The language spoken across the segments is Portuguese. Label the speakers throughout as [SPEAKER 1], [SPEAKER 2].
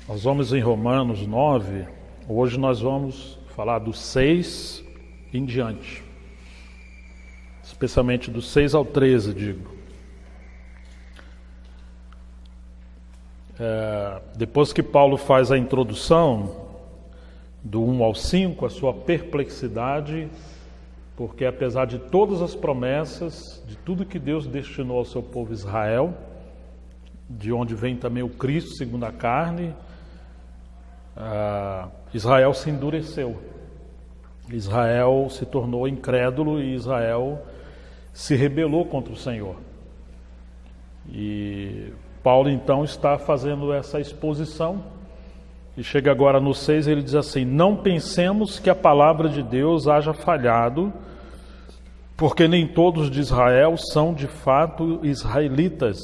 [SPEAKER 1] Nós vamos em Romanos 9, hoje nós vamos falar do 6 em diante, especialmente do 6 ao 13, digo. Depois que Paulo faz a introdução, do 1 ao 5, a sua perplexidade, porque apesar de todas as promessas, de tudo que Deus destinou ao seu povo Israel, de onde vem também o Cristo segundo a carne, Israel se endureceu. Israel se tornou incrédulo e Israel se rebelou contra o Senhor. E Paulo então está fazendo essa exposição e chega agora no 6, ele diz assim: não pensemos que a palavra de Deus haja falhado, porque nem todos de Israel são de fato israelitas.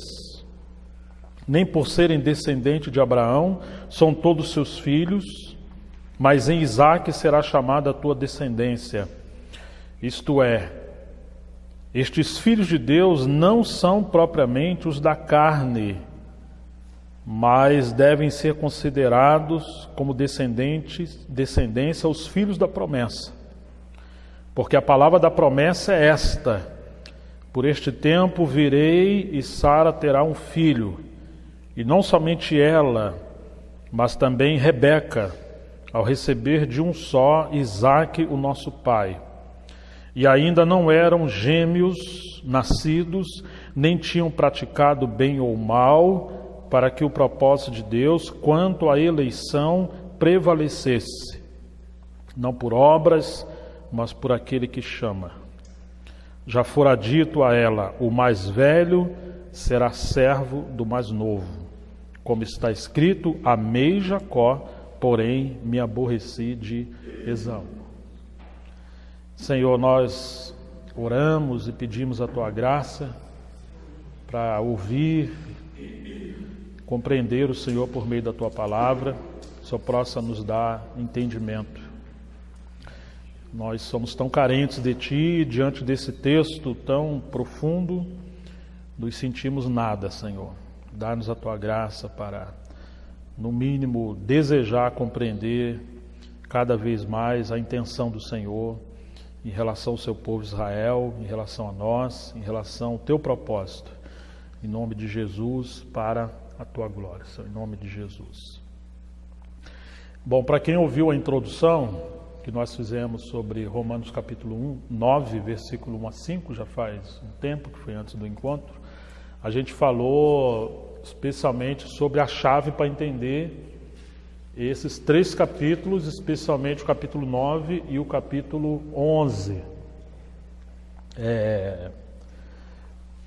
[SPEAKER 1] Nem por serem descendentes de Abraão são todos seus filhos, mas em Isaque será chamada a tua descendência. Isto é, estes filhos de Deus não são propriamente os da carne, mas devem ser considerados como descendência os filhos da promessa. Porque a palavra da promessa é esta: por este tempo virei e Sara terá um filho. E não somente ela, mas também Rebeca, ao receber de um só Isaque, o nosso pai. E ainda não eram gêmeos nascidos, nem tinham praticado bem ou mal, para que o propósito de Deus quanto à eleição prevalecesse, não por obras, mas por aquele que chama. Já fora dito a ela: o mais velho será servo do mais novo. Como está escrito: amei Jacó, porém me aborreci de Esaú. Senhor, nós oramos e pedimos a Tua graça para ouvir, compreender o Senhor por meio da Tua palavra, que o Senhor possa nos dar entendimento. Nós somos tão carentes de Ti, diante desse texto tão profundo, nos sentimos nada, Senhor. Dá-nos a Tua graça para, no mínimo, desejar compreender cada vez mais a intenção do Senhor em relação ao seu povo Israel, em relação a nós, em relação ao Teu propósito. Em nome de Jesus, para a Tua glória, Senhor, em nome de Jesus. Bom, para quem ouviu a introdução que nós fizemos sobre Romanos capítulo 9, versículo 1 a 5, já faz um tempo, que foi antes do encontro, a gente falou especialmente sobre a chave para entender esses 3 capítulos, especialmente o capítulo 9 e o capítulo 11.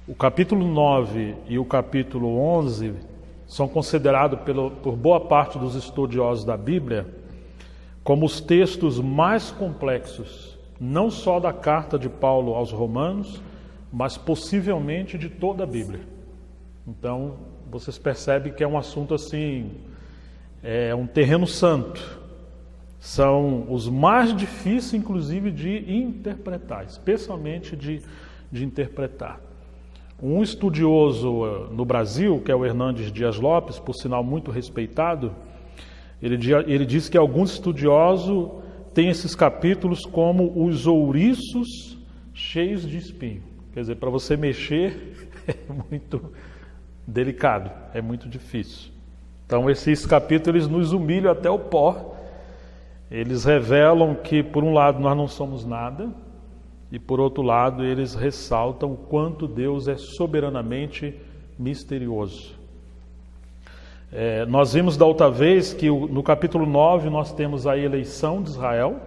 [SPEAKER 1] O capítulo 9 e o capítulo 11 são considerados por boa parte dos estudiosos da Bíblia como os textos mais complexos, não só da carta de Paulo aos Romanos, mas possivelmente de toda a Bíblia. Então, vocês percebem que é um assunto assim, é um terreno santo. São os mais difíceis, inclusive, de interpretar, especialmente de interpretar. Um estudioso no Brasil, que é o Hernandes Dias Lopes, por sinal muito respeitado, ele diz que alguns estudiosos têm esses capítulos como os ouriços cheios de espinho. Quer dizer, para você mexer é muito delicado, é muito difícil. Então esses capítulos nos humilham até o pó. Eles revelam que, por um lado, nós não somos nada, e por outro lado, eles ressaltam o quanto Deus é soberanamente misterioso. Nós vimos da outra vez que no capítulo 9 nós temos a eleição de Israel,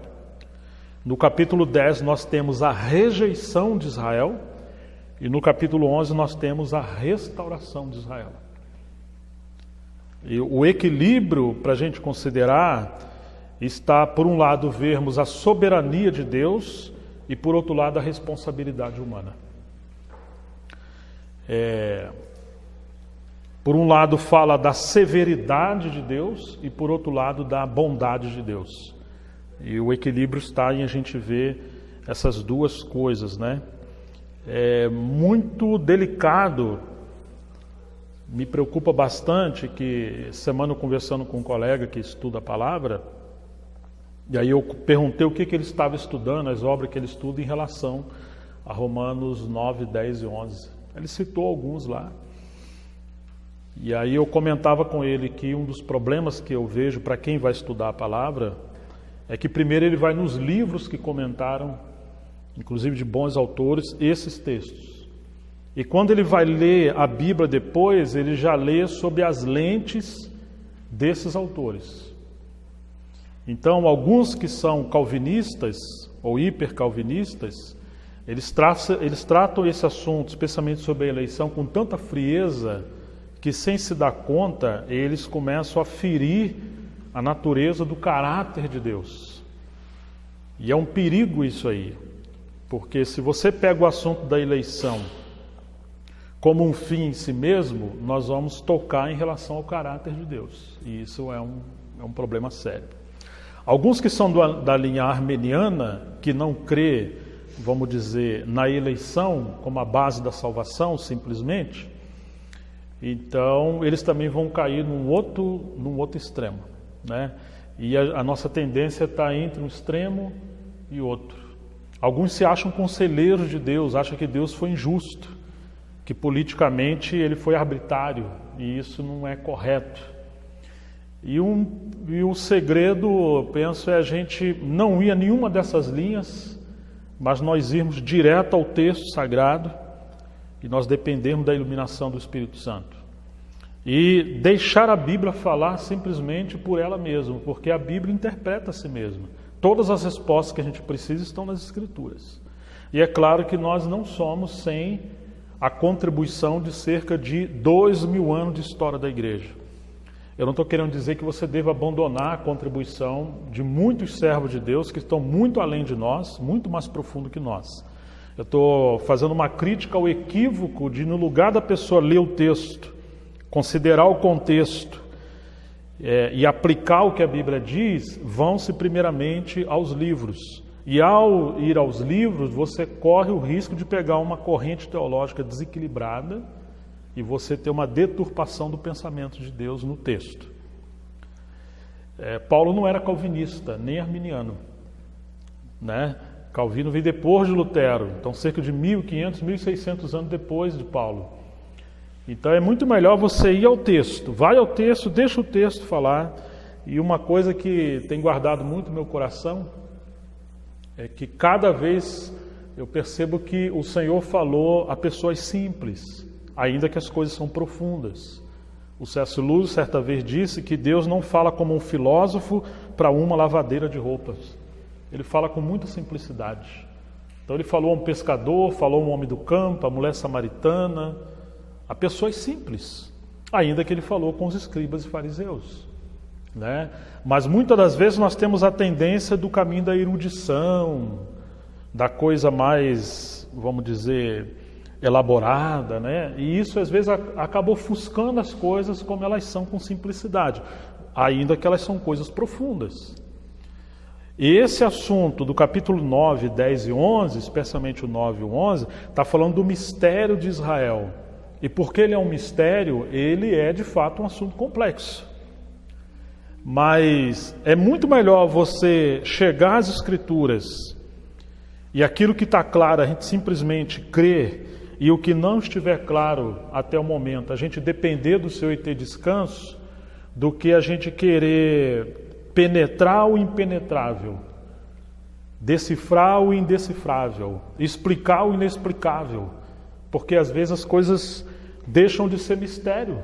[SPEAKER 1] no capítulo 10 nós temos a rejeição de Israel, e no capítulo 11 nós temos a restauração de Israel. E o equilíbrio para a gente considerar está, por um lado, vermos a soberania de Deus e, por outro lado, a responsabilidade humana. Por um lado, fala da severidade de Deus e, por outro lado, da bondade de Deus. E o equilíbrio está em a gente ver essas duas coisas, né? É muito delicado me preocupa bastante que semana eu conversando com um colega que estuda a palavra, e aí eu perguntei o que ele estava estudando, as obras que ele estuda em relação a Romanos 9, 10 e 11. Ele citou alguns lá. E aí eu comentava com ele que um dos problemas que eu vejo para quem vai estudar a palavra é que primeiro ele vai nos livros que comentaram, inclusive de bons autores, esses textos. E quando ele vai ler a Bíblia depois, ele já lê sob as lentes desses autores. Então, alguns que são calvinistas ou hipercalvinistas, eles tratam esse assunto, especialmente sobre a eleição, com tanta frieza que, sem se dar conta, eles começam a ferir a natureza do caráter de Deus. E é um perigo isso aí, porque se você pega o assunto da eleição como um fim em si mesmo, nós vamos tocar em relação ao caráter de Deus. E isso é um problema sério. Alguns que são da linha armeniana, que não crê, vamos dizer, na eleição como a base da salvação, simplesmente, então eles também vão cair num outro extremo, né? E a nossa tendência está entre um extremo e outro. Alguns se acham conselheiros de Deus, acham que Deus foi injusto, que politicamente ele foi arbitrário, e isso não é correto. E o segredo, eu penso, é a gente não ir a nenhuma dessas linhas, mas nós irmos direto ao texto sagrado e nós dependermos da iluminação do Espírito Santo. E deixar a Bíblia falar simplesmente por ela mesma, porque a Bíblia interpreta a si mesma. Todas as respostas que a gente precisa estão nas Escrituras. E é claro que nós não somos sem a contribuição de cerca de 2.000 anos de história da Igreja. Eu não estou querendo dizer que você deva abandonar a contribuição de muitos servos de Deus que estão muito além de nós, muito mais profundo que nós. Eu estou fazendo uma crítica ao equívoco de, no lugar da pessoa ler o texto, considerar o contexto e aplicar o que a Bíblia diz, vão-se primeiramente aos livros. E ao ir aos livros, você corre o risco de pegar uma corrente teológica desequilibrada e você ter uma deturpação do pensamento de Deus no texto. Paulo não era calvinista, nem arminiano, né? Calvino veio depois de Lutero, então cerca de 1.500, 1.600 anos depois de Paulo. Então é muito melhor você ir ao texto, vai ao texto, deixa o texto falar. E uma coisa que tem guardado muito no meu coração é que cada vez eu percebo que o Senhor falou a pessoas simples, ainda que as coisas são profundas. O C.S. Lewis certa vez disse que Deus não fala como um filósofo para uma lavadeira de roupas. Ele fala com muita simplicidade. Então ele falou a um pescador, falou a um homem do campo, a mulher samaritana, a pessoas simples, ainda que ele falou com os escribas e fariseus, né? Mas muitas das vezes nós temos a tendência do caminho da erudição, da coisa mais, vamos dizer, elaborada, né? E isso às vezes acaba ofuscando as coisas como elas são com simplicidade, ainda que elas são coisas profundas. E esse assunto do capítulo 9, 10 e 11, especialmente o 9 e o 11, está falando do mistério de Israel. E porque ele é um mistério, ele é de fato um assunto complexo. Mas é muito melhor você chegar às Escrituras e aquilo que está claro a gente simplesmente crer, e o que não estiver claro até o momento a gente depender do Senhor e ter descanso, do que a gente querer penetrar o impenetrável, decifrar o indecifrável, explicar o inexplicável, porque às vezes as coisas deixam de ser mistério.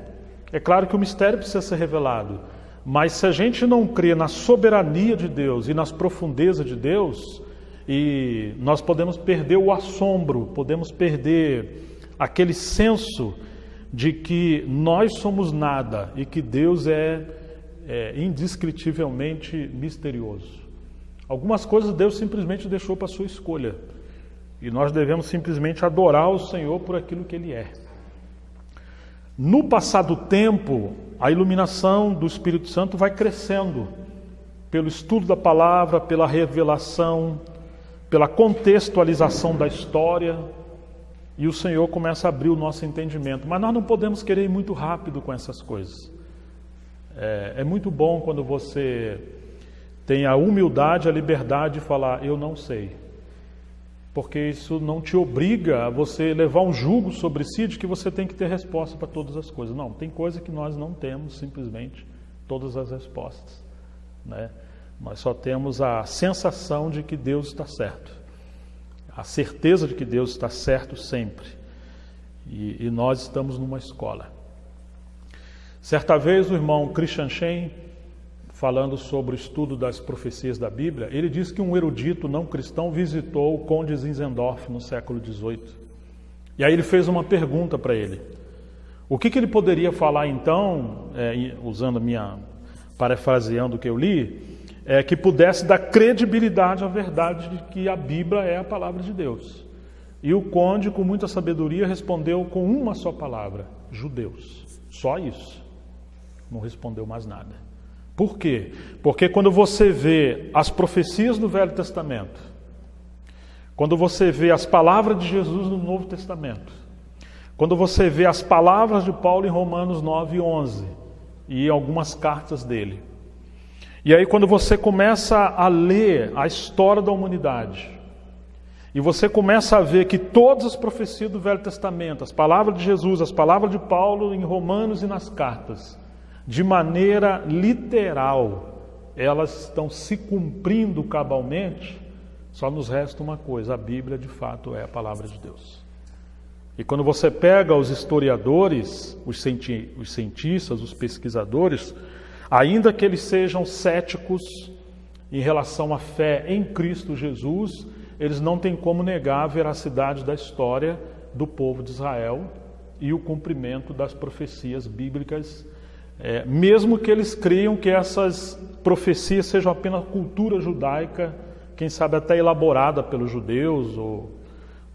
[SPEAKER 1] É claro que o mistério precisa ser revelado, mas se a gente não crê na soberania de Deus e nas profundezas de Deus, e nós podemos perder o assombro, podemos perder aquele senso de que nós somos nada e que Deus é indescritivelmente misterioso. Algumas coisas Deus simplesmente deixou para a sua escolha, e nós devemos simplesmente adorar o Senhor por aquilo que Ele é. No passar do tempo, a iluminação do Espírito Santo vai crescendo, pelo estudo da palavra, pela revelação, pela contextualização da história, e o Senhor começa a abrir o nosso entendimento. Mas nós não podemos querer ir muito rápido com essas coisas. É muito bom quando você tem a humildade, a liberdade de falar, eu não sei. Porque isso não te obriga a você levar um jugo sobre si de que você tem que ter resposta para todas as coisas. Não, tem coisa que nós não temos simplesmente todas as respostas, né? Nós só temos a sensação de que Deus está certo, a certeza de que Deus está certo sempre. E nós estamos numa escola. Certa vez o irmão Christian Shen, falando sobre o estudo das profecias da Bíblia, ele diz que um erudito não cristão visitou o conde Zinzendorf no século XVIII. E aí ele fez uma pergunta para ele. O que ele poderia falar então, parafraseando o que eu li, que pudesse dar credibilidade à verdade de que a Bíblia é a palavra de Deus. E o conde, com muita sabedoria, respondeu com uma só palavra, judeus. Só isso. Não respondeu mais nada. Por quê? Porque quando você vê as profecias do Velho Testamento, quando você vê as palavras de Jesus no Novo Testamento, quando você vê as palavras de Paulo em Romanos 9 e 11, e algumas cartas dele, e aí quando você começa a ler a história da humanidade, e você começa a ver que todas as profecias do Velho Testamento, as palavras de Jesus, as palavras de Paulo em Romanos e nas cartas, de maneira literal, elas estão se cumprindo cabalmente, só nos resta uma coisa, a Bíblia de fato é a palavra de Deus. E quando você pega os historiadores, os cientistas, os pesquisadores, ainda que eles sejam céticos em relação à fé em Cristo Jesus, eles não têm como negar a veracidade da história do povo de Israel e o cumprimento das profecias bíblicas, mesmo que eles creiam que essas profecias sejam apenas cultura judaica, quem sabe até elaborada pelos judeus ou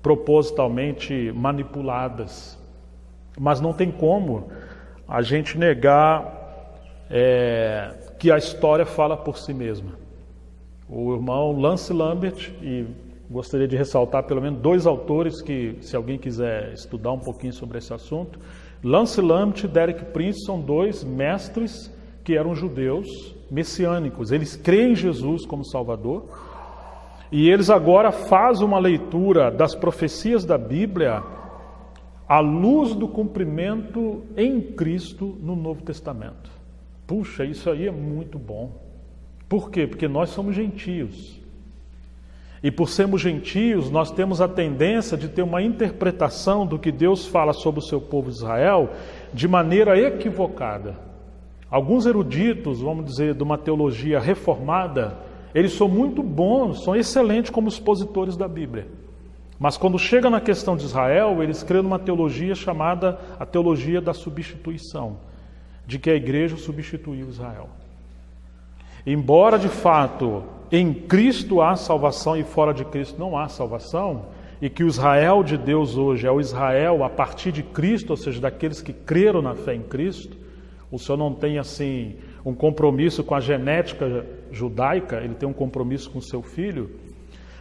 [SPEAKER 1] propositalmente manipuladas. Mas não tem como a gente negar que a história fala por si mesma. O irmão Lance Lambert, e gostaria de ressaltar pelo menos 2 autores que, se alguém quiser estudar um pouquinho sobre esse assunto, Lance Lambert e Derek Prince são 2 mestres que eram judeus messiânicos. Eles creem em Jesus como Salvador e eles agora fazem uma leitura das profecias da Bíblia à luz do cumprimento em Cristo no Novo Testamento. Puxa, isso aí é muito bom. Por quê? Porque nós somos gentios. E por sermos gentios, nós temos a tendência de ter uma interpretação do que Deus fala sobre o seu povo de Israel de maneira equivocada. Alguns eruditos, vamos dizer, de uma teologia reformada, eles são muito bons, são excelentes como expositores da Bíblia. Mas quando chega na questão de Israel, eles creem numa teologia chamada a teologia da substituição, de que a igreja substituiu Israel. Embora de fato em Cristo há salvação e fora de Cristo não há salvação, e que o Israel de Deus hoje é o Israel a partir de Cristo, ou seja, daqueles que creram na fé em Cristo, o Senhor não tem assim um compromisso com a genética judaica, ele tem um compromisso com o seu filho,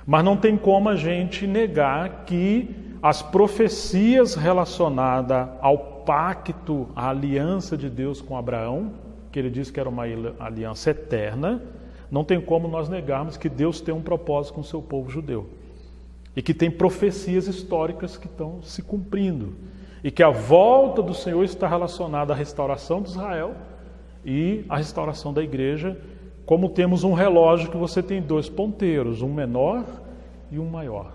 [SPEAKER 1] mas não tem como a gente negar que as profecias relacionadas ao pacto, à aliança de Deus com Abraão, que ele disse que era uma aliança eterna, não tem como nós negarmos que Deus tem um propósito com o seu povo judeu. E que tem profecias históricas que estão se cumprindo. E que a volta do Senhor está relacionada à restauração de Israel e à restauração da igreja, como temos um relógio que você tem 2 ponteiros, um menor e um maior.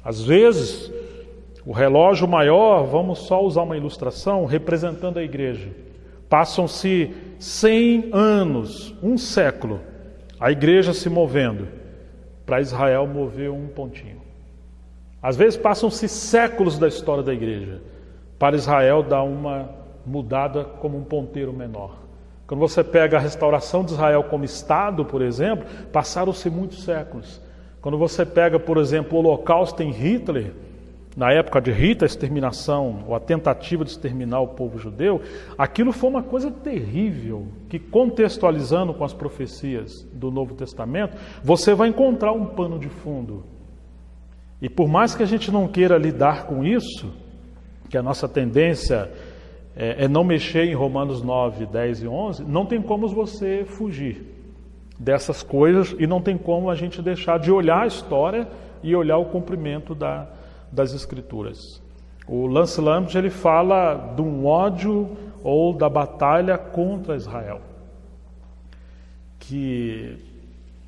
[SPEAKER 1] Às vezes, o relógio maior, vamos só usar uma ilustração, representando a igreja. Passam-se 100 anos, um século, a igreja se movendo, para Israel mover um pontinho. Às vezes passam-se séculos da história da igreja, para Israel dar uma mudada como um ponteiro menor. Quando você pega a restauração de Israel como Estado, por exemplo, passaram-se muitos séculos. Quando você pega, por exemplo, o Holocausto em Hitler, na época de Hitler, a exterminação, ou a tentativa de exterminar o povo judeu, aquilo foi uma coisa terrível, que contextualizando com as profecias do Novo Testamento, você vai encontrar um pano de fundo. E por mais que a gente não queira lidar com isso, que a nossa tendência é não mexer em Romanos 9, 10 e 11, não tem como você fugir dessas coisas e não tem como a gente deixar de olhar a história e olhar o cumprimento das Escrituras. O Lance Lambert, ele fala de um ódio ou da batalha contra Israel, que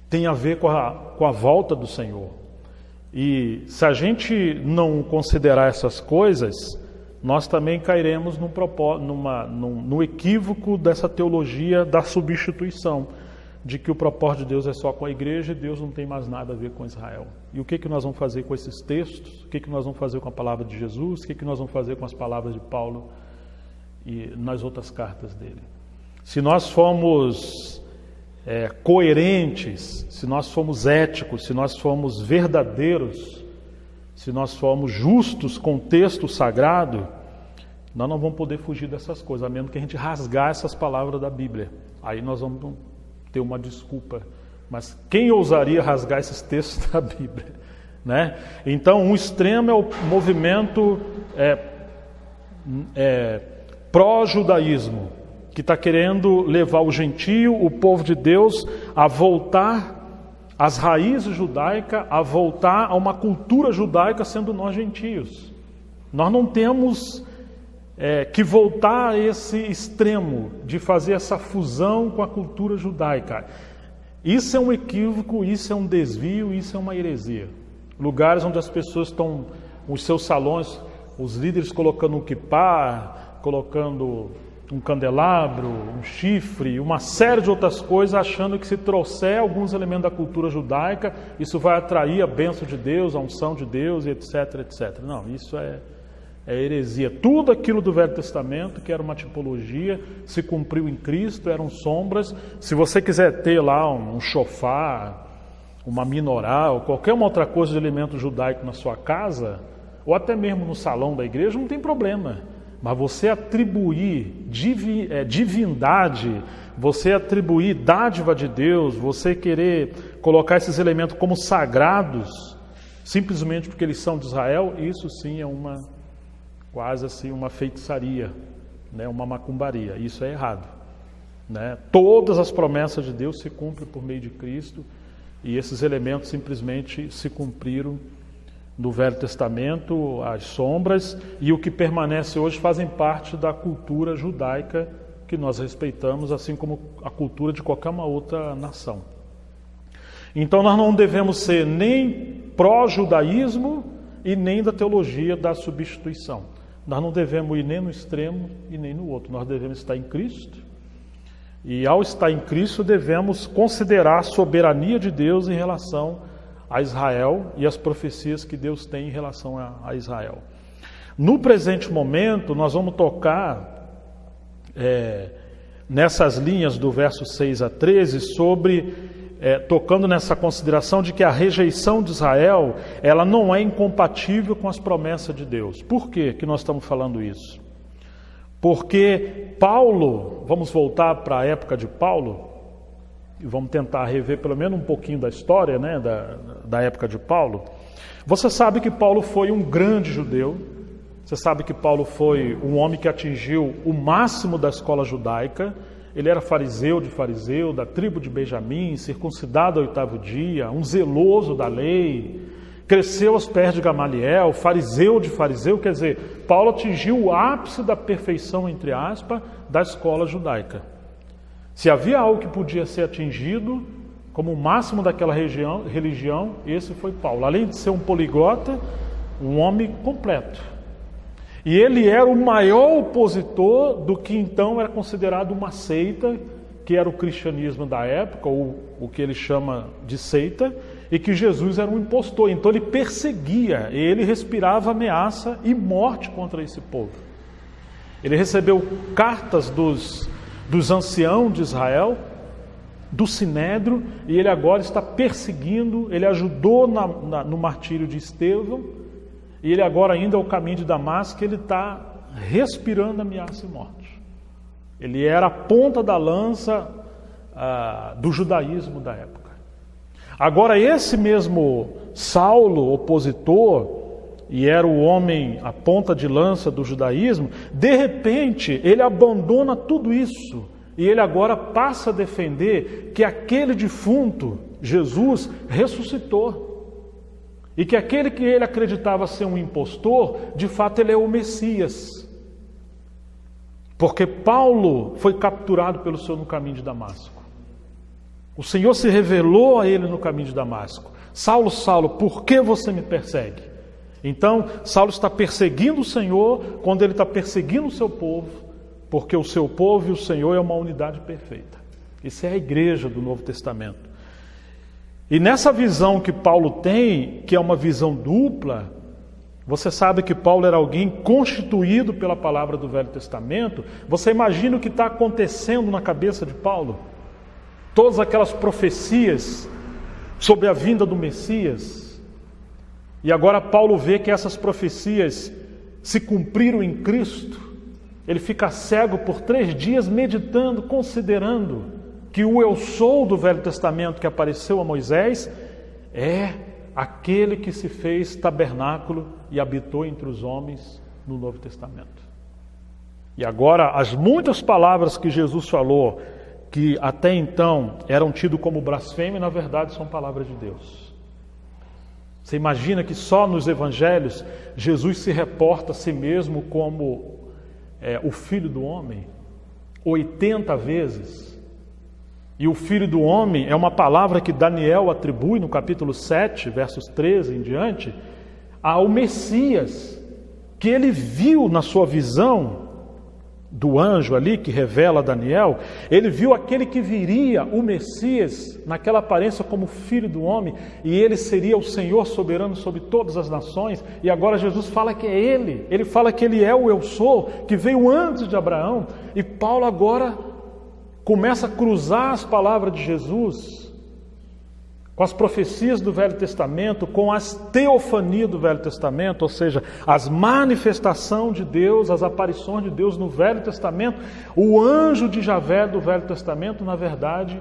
[SPEAKER 1] tem a ver com a volta do Senhor. E se a gente não considerar essas coisas, nós também cairemos no equívoco dessa teologia da substituição, de que o propósito de Deus é só com a igreja e Deus não tem mais nada a ver com Israel. E o que nós vamos fazer com esses textos? O que nós vamos fazer com a palavra de Jesus? O que nós vamos fazer com as palavras de Paulo e nas outras cartas dele? Se nós formos coerentes, se nós formos éticos, se nós formos verdadeiros, se nós formos justos com o texto sagrado, nós não vamos poder fugir dessas coisas, a menos que a gente rasgar essas palavras da Bíblia. Aí nós vamos ter uma desculpa. Mas quem ousaria rasgar esses textos da Bíblia? Né? Então, um extremo é o movimento pró-judaísmo, que está querendo levar o gentio, o povo de Deus, a voltar às raízes judaicas, a voltar a uma cultura judaica, sendo nós gentios. Nós não temos que voltar a esse extremo de fazer essa fusão com a cultura judaica. Isso é um equívoco, isso é um desvio, isso é uma heresia. Lugares onde as pessoas estão, os seus salões, os líderes colocando um quipá, colocando um candelabro, um chifre, uma série de outras coisas, achando que se trouxer alguns elementos da cultura judaica, isso vai atrair a bênção de Deus, a unção de Deus, e etc, etc. Não, isso é heresia. Tudo aquilo do Velho Testamento, que era uma tipologia, se cumpriu em Cristo, eram sombras. Se você quiser ter lá um shofar, uma menorá, ou qualquer uma outra coisa de elemento judaico na sua casa, ou até mesmo no salão da igreja, não tem problema. Mas você atribuir divindade, você atribuir dádiva de Deus, você querer colocar esses elementos como sagrados, simplesmente porque eles são de Israel, isso sim é quase assim uma feitiçaria, né? Uma macumbaria. Isso é errado, né? Todas as promessas de Deus se cumprem por meio de Cristo e esses elementos simplesmente se cumpriram no Velho Testamento, as sombras, e o que permanece hoje fazem parte da cultura judaica que nós respeitamos, assim como a cultura de qualquer uma outra nação. Então nós não devemos ser nem pró-judaísmo e nem da teologia da substituição. Nós não devemos ir nem no extremo e nem no outro. Nós devemos estar em Cristo. E ao estar em Cristo devemos considerar a soberania de Deus em relação a Israel e as profecias que Deus tem em relação a Israel. No presente momento, nós vamos tocar nessas linhas do verso 6 a 13, tocando nessa consideração de que a rejeição de Israel, ela não é incompatível com as promessas de Deus. Por que nós estamos falando isso? Porque Paulo, vamos voltar para a época de Paulo, e vamos tentar rever pelo menos um pouquinho da história, né, da época de Paulo. Você sabe que Paulo foi um grande judeu, você sabe que Paulo foi um homem que atingiu o máximo da escola judaica. Ele era fariseu, da tribo de Benjamim, circuncidado ao 8º dia, um zeloso da lei, cresceu aos pés de Gamaliel, fariseu de fariseu, quer dizer, Paulo atingiu o ápice da perfeição, entre aspas, da escola judaica. Se havia algo que podia ser atingido como o máximo daquela religião, esse foi Paulo. Além de ser um poliglota, um homem completo. E ele era o maior opositor do que então era considerado uma seita, que era o cristianismo da época, ou o que ele chama de seita, e que Jesus era um impostor. Então ele perseguia, ele respirava ameaça e morte contra esse povo. Ele recebeu cartas dos anciãos de Israel, do Sinédrio, e ele agora está perseguindo, ele ajudou no martírio de Estevão, e ele agora ainda é o caminho de Damasco, ele está respirando ameaça e morte. Ele era a ponta da lança do judaísmo da época. Agora, esse mesmo Saulo, opositor, e era o homem, a ponta de lança do judaísmo, de repente ele abandona tudo isso e ele agora passa a defender que aquele defunto, Jesus, ressuscitou. E que aquele que ele acreditava ser um impostor, de fato ele é o Messias. Porque Paulo foi capturado pelo Senhor no caminho de Damasco. O Senhor se revelou a ele no caminho de Damasco. Saulo, Saulo, por que você me persegue? Então, Saulo está perseguindo o Senhor quando ele está perseguindo o seu povo, porque o seu povo e o Senhor é uma unidade perfeita. Isso é a igreja do Novo Testamento. E nessa visão que Paulo tem, que é uma visão dupla, você sabe que Paulo era alguém constituído pela palavra do Velho Testamento. Você imagina o que está acontecendo na cabeça de Paulo? Todas aquelas profecias sobre a vinda do Messias. E agora Paulo vê que essas profecias se cumpriram em Cristo. Ele fica cego por 3 dias meditando, considerando que o eu sou do Velho Testamento que apareceu a Moisés é aquele que se fez tabernáculo e habitou entre os homens no Novo Testamento. E agora as muitas palavras que Jesus falou, que até então eram tidas como blasfêmia, na verdade são palavras de Deus. Você imagina que só nos evangelhos Jesus se reporta a si mesmo como o Filho do Homem 80 vezes. E o Filho do Homem é uma palavra que Daniel atribui no capítulo 7, versos 13 em diante, ao Messias, que ele viu na sua visão do anjo ali, que revela a Daniel, ele viu aquele que viria, o Messias, naquela aparência como Filho do Homem, e ele seria o Senhor soberano sobre todas as nações. E agora Jesus fala que é ele fala que ele é o eu sou, que veio antes de Abraão. E Paulo agora começa a cruzar as palavras de Jesus com as profecias do Velho Testamento, com as teofanias do Velho Testamento, ou seja, as manifestações de Deus, as aparições de Deus no Velho Testamento. O anjo de Javé do Velho Testamento, na verdade,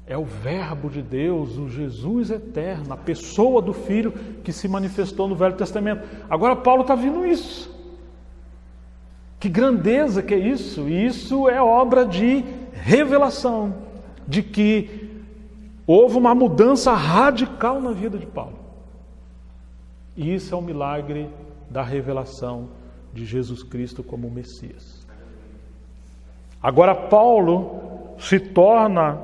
[SPEAKER 1] é o Verbo de Deus, o Jesus eterno, a pessoa do Filho que se manifestou no Velho Testamento. Agora Paulo está vendo isso. Que grandeza que é isso! E isso é obra de revelação, de que houve uma mudança radical na vida de Paulo. E isso é um milagre da revelação de Jesus Cristo como Messias. Agora Paulo se torna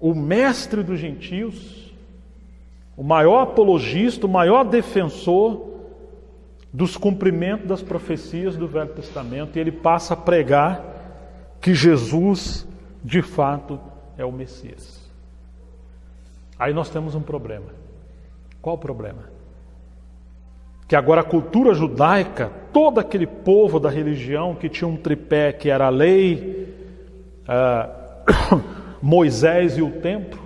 [SPEAKER 1] o mestre dos gentios, o maior apologista, o maior defensor dos cumprimentos das profecias do Velho Testamento, e ele passa a pregar que Jesus, de fato, é o Messias. Aí nós temos um problema. Qual o problema? Que agora a cultura judaica, todo aquele povo da religião que tinha um tripé que era a lei, Moisés e o templo,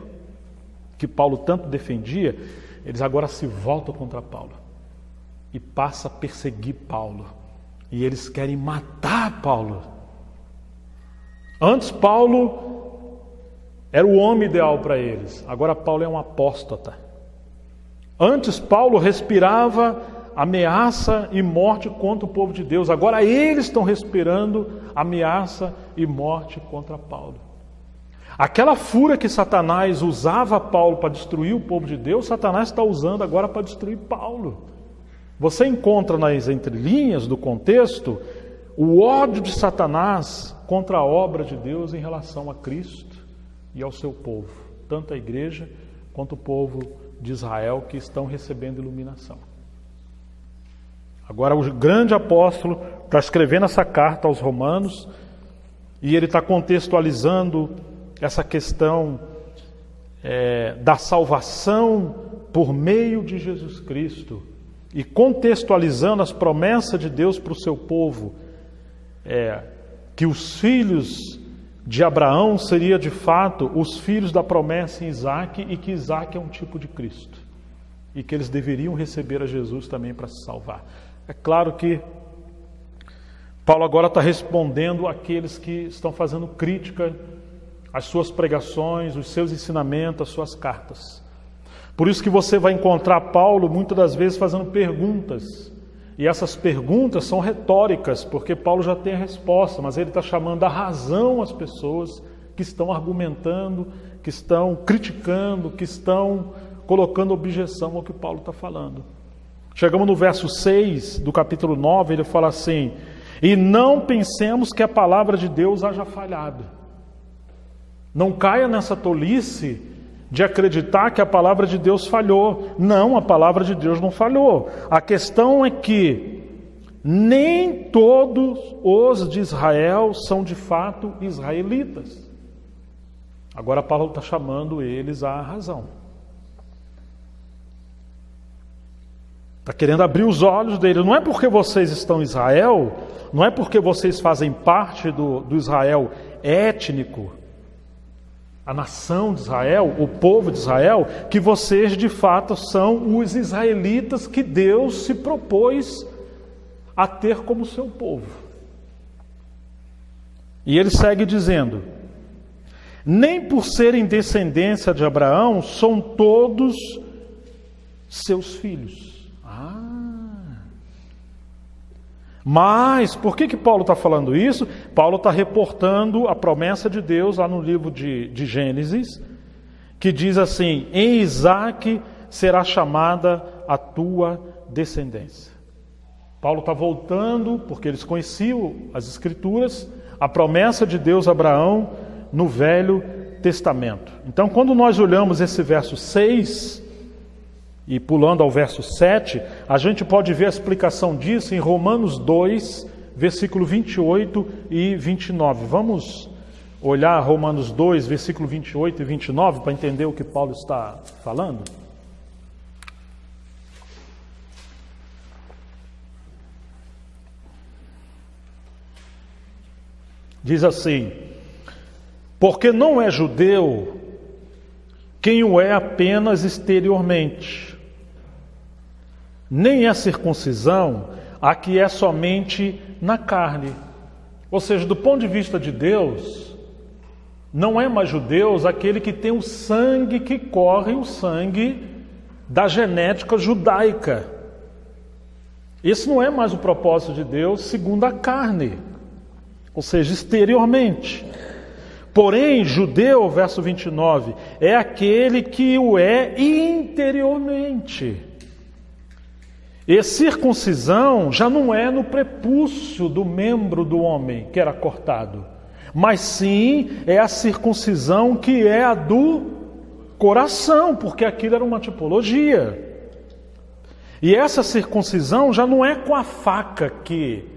[SPEAKER 1] que Paulo tanto defendia, eles agora se voltam contra Paulo e passam a perseguir Paulo. E eles querem matar Paulo. Antes Paulo era o homem ideal para eles. Agora Paulo é um apóstata. Antes Paulo respirava ameaça e morte contra o povo de Deus. Agora eles estão respirando ameaça e morte contra Paulo. Aquela fúria que Satanás usava Paulo para destruir o povo de Deus, Satanás está usando agora para destruir Paulo. Você encontra nas entrelinhas do contexto o ódio de Satanás contra a obra de Deus em relação a Cristo e ao seu povo, tanto a igreja quanto o povo de Israel que estão recebendo iluminação. Agora o grande apóstolo está escrevendo essa carta aos Romanos e ele está contextualizando essa questão da salvação por meio de Jesus Cristo e contextualizando as promessas de Deus para o seu povo, que os filhos de Abraão seria de fato os filhos da promessa em Isaac, e que Isaac é um tipo de Cristo e que eles deveriam receber a Jesus também para se salvar. É claro que Paulo agora está respondendo àqueles que estão fazendo crítica às suas pregações, os seus ensinamentos, às suas cartas. Por isso que você vai encontrar Paulo muitas das vezes fazendo perguntas. E essas perguntas são retóricas, porque Paulo já tem a resposta, mas ele está chamando a razão as pessoas que estão argumentando, que estão criticando, que estão colocando objeção ao que Paulo está falando. Chegamos no verso 6 do capítulo 9, ele fala assim: e não pensemos que a palavra de Deus haja falhado. Não caia nessa tolice de acreditar que a palavra de Deus falhou. Não, a palavra de Deus não falhou. A questão é que nem todos os de Israel são de fato israelitas. Agora Paulo está chamando eles à razão. Está querendo abrir os olhos deles. Não é porque vocês estão em Israel, não é porque vocês fazem parte do Israel étnico, a nação de Israel, o povo de Israel, que vocês de fato são os israelitas que Deus se propôs a ter como seu povo. E ele segue dizendo: nem por serem descendência de Abraão são todos seus filhos. Mas, por que Paulo está falando isso? Paulo está reportando a promessa de Deus lá no livro de Gênesis, que diz assim: em Isaque será chamada a tua descendência. Paulo está voltando, porque eles conheciam as Escrituras, a promessa de Deus a Abraão no Velho Testamento. Então, quando nós olhamos esse verso 6, e pulando ao verso 7, a gente pode ver a explicação disso em Romanos 2, versículo 28 e 29. Vamos olhar Romanos 2, versículo 28 e 29, para entender o que Paulo está falando? Diz assim: porque não é judeu quem o é apenas exteriormente, nem é circuncisão a que é somente na carne. Ou seja, do ponto de vista de Deus, não é mais judeus aquele que tem o sangue que corre, o sangue da genética judaica. Esse não é mais o propósito de Deus segundo a carne, ou seja, exteriormente. Porém, judeu, verso 29, é aquele que o é interiormente. E circuncisão já não é no prepúcio do membro do homem que era cortado, mas sim é a circuncisão que é a do coração, porque aquilo era uma tipologia. E essa circuncisão já não é com a faca que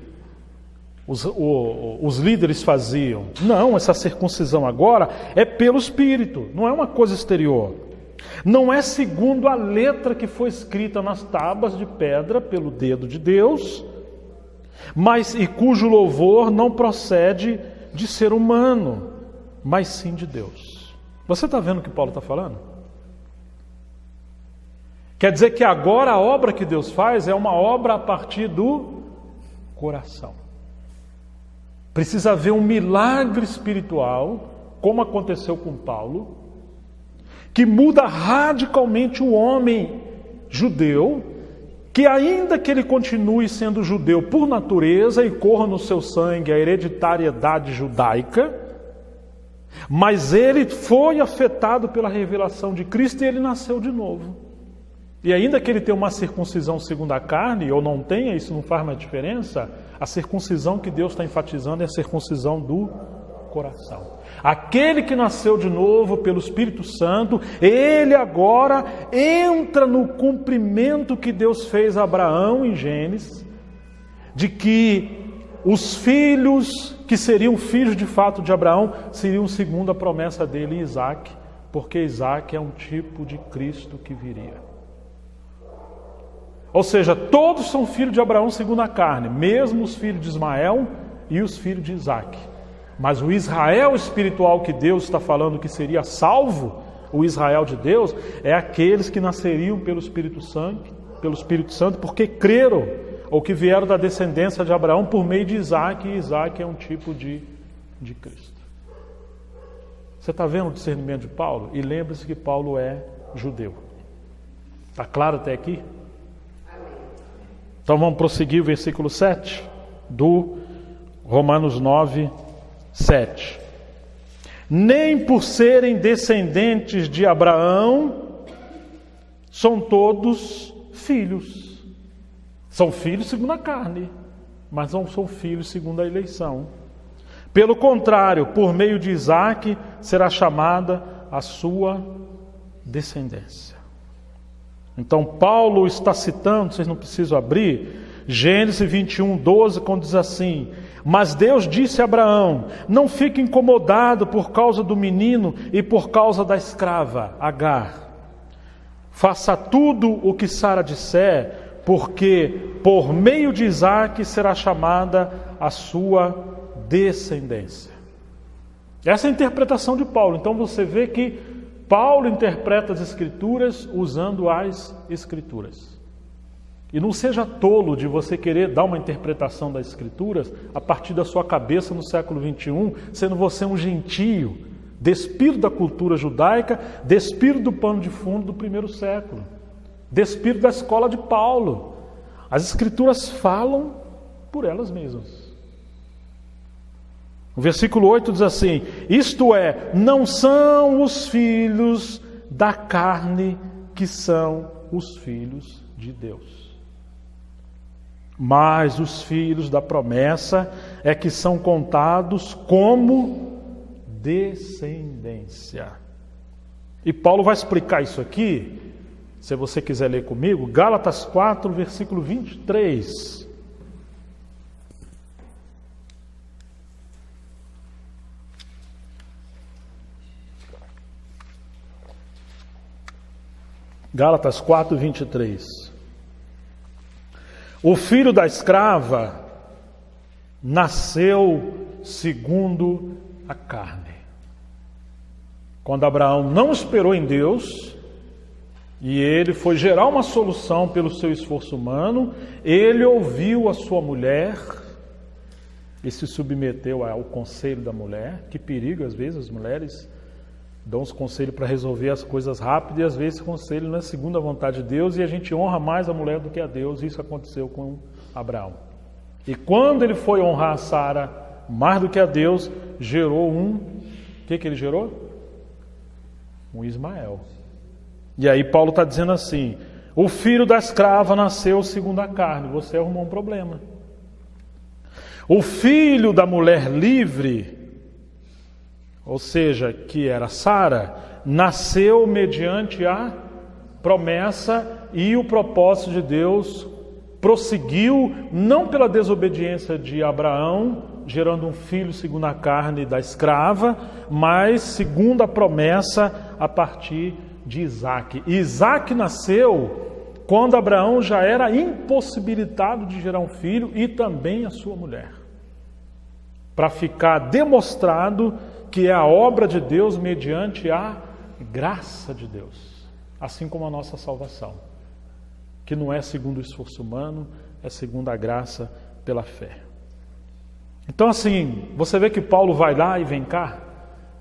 [SPEAKER 1] os líderes faziam. Não, essa circuncisão agora é pelo Espírito, não é uma coisa exterior. Não é segundo a letra que foi escrita nas tábuas de pedra pelo dedo de Deus, mas e cujo louvor não procede de ser humano, mas sim de Deus. Você está vendo o que Paulo está falando? Quer dizer que agora a obra que Deus faz é uma obra a partir do coração. Precisa haver um milagre espiritual, como aconteceu com Paulo, que muda radicalmente o homem judeu, que ainda que ele continue sendo judeu por natureza e corra no seu sangue a hereditariedade judaica, mas ele foi afetado pela revelação de Cristo e ele nasceu de novo. E ainda que ele tenha uma circuncisão segundo a carne, ou não tenha, isso não faz mais diferença, a circuncisão que Deus está enfatizando é a circuncisão do coração. Aquele que nasceu de novo pelo Espírito Santo, ele agora entra no cumprimento que Deus fez a Abraão em Gênesis, de que os filhos que seriam filhos de fato de Abraão seriam segundo a promessa dele, Isaque, porque Isaque é um tipo de Cristo que viria. Ou seja, todos são filhos de Abraão segundo a carne, mesmo os filhos de Ismael e os filhos de Isaque. Mas o Israel espiritual que Deus está falando que seria salvo, o Israel de Deus, é aqueles que nasceriam pelo Espírito Santo, porque creram, ou que vieram da descendência de Abraão por meio de Isaque, e Isaque é um tipo de Cristo. Você está vendo o discernimento de Paulo? E lembre-se que Paulo é judeu. Está claro até aqui? Então vamos prosseguir o versículo 7 do Romanos 9, 7. Nem por serem descendentes de Abraão são todos filhos. São filhos segundo a carne, mas não são filhos segundo a eleição. Pelo contrário, por meio de Isaque será chamada a sua descendência. Então Paulo está citando, vocês não precisam abrir, Gênesis 21, 12, quando diz assim: mas Deus disse a Abraão: não fique incomodado por causa do menino e por causa da escrava, Agar. Faça tudo o que Sara disser, porque por meio de Isaque será chamada a sua descendência. Essa é a interpretação de Paulo. Então você vê que Paulo interpreta as Escrituras usando as Escrituras. E não seja tolo de você querer dar uma interpretação das Escrituras a partir da sua cabeça no século XXI, sendo você um gentio, despido da cultura judaica, despido do pano de fundo do primeiro século, despido da escola de Paulo. As Escrituras falam por elas mesmas. O versículo 8 diz assim: isto é, não são os filhos da carne que são os filhos de Deus, mas os filhos da promessa é que são contados como descendência. E Paulo vai explicar isso aqui, se você quiser ler comigo, Gálatas 4, versículo 23. Gálatas 4, 23. O filho da escrava nasceu segundo a carne. Quando Abraão não esperou em Deus, e ele foi gerar uma solução pelo seu esforço humano, ele ouviu a sua mulher e se submeteu ao conselho da mulher. Que perigo, às vezes as mulheres dão os conselhos para resolver as coisas rápido, e às vezes esse conselho não é segundo a vontade de Deus, e a gente honra mais a mulher do que a Deus. Isso aconteceu com Abraão. E quando ele foi honrar a Sara mais do que a Deus, gerou o que ele gerou? Um Ismael. E aí Paulo está dizendo assim: o filho da escrava nasceu segundo a carne. Você arrumou um problema. O filho da mulher livre, ou seja, que era Sara, nasceu mediante a promessa, e o propósito de Deus prosseguiu, não pela desobediência de Abraão, gerando um filho segundo a carne da escrava, mas segundo a promessa a partir de Isaque. Isaque nasceu quando Abraão já era impossibilitado de gerar um filho, e também a sua mulher, para ficar demonstrado que é a obra de Deus mediante a graça de Deus, assim como a nossa salvação, que não é segundo o esforço humano, é segundo a graça pela fé. Então assim, você vê que Paulo vai lá e vem cá,